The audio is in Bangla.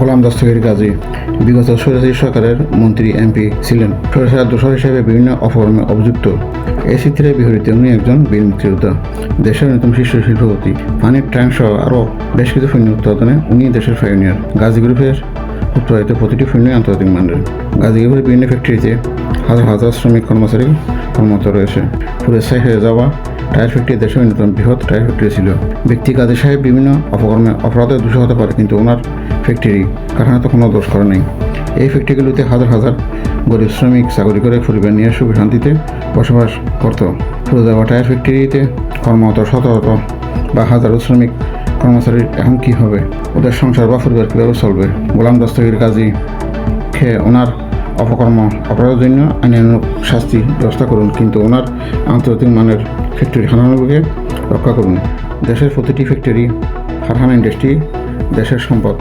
গোলাম দস্তগীর গাজী বিগত স্বৈরাচারী সরকারের মন্ত্রী এমপি ছিলেন। স্বৈরাচার দোসর হিসেবে বিভিন্ন অপকর্মে অভিযুক্ত। এই চিত্রে বিহরিত উনি একজন বীর মুক্তিযোদ্ধা, দেশের অন্যতম শীর্ষ শিল্পপতি। পানির ট্যাঙ্ক সহ আরও বেশ কিছু পণ্য উৎপাদনে উনি দেশের পাইওনিয়ার। গাজী গ্রুপের উৎপাদিত প্রতিটি পণ্য আন্তর্জাতিক মানের। গাজী গ্রুপের বিভিন্ন ফ্যাক্টরিতে হাজার হাজার শ্রমিক কর্মচারী কর্মরত রয়েছে। পুরো ছাই হয়ে যাওয়া টায়ার ফ্যাক্টরি দেশের অন্যতম বৃহৎ টায়ার ফ্যাক্টরি ছিল। ব্যক্তি গাজী সাহেব বিভিন্ন অপকর্মে অপরাধে দোষী হতে পারে, কিন্তু ওনার ফ্যাক্টরি কারখানা তো কোনো দোষ করে নেই। এই ফ্যাক্টরিগুলোতে হাজার হাজার গরিব শ্রমিক চাকরি করে পরিবার নিয়ে সুখ শান্তিতে বসবাস করত। পুরো যাওয়া টায়ার ফ্যাক্টরিতে কর্মরত শত শত বা হাজারো শ্রমিক কর্মচারীর এখন কী হবে? ওদের সংসার বা পরিবার কীভাবে চলবে? গোলাম দস্তগীর গাজী খেয়ে ওনার অপরাধের জন্য আইনানুগ শাস্তি ব্যবস্থা করুন, কিন্তু ওনার আন্তর্জাতিক মানের ফ্যাক্টরি খানাগুলোকে রক্ষা করুন। দেশের প্রতিটি ফ্যাক্টরি কারখানা ইন্ডাস্ট্রি দেশের সম্পদ।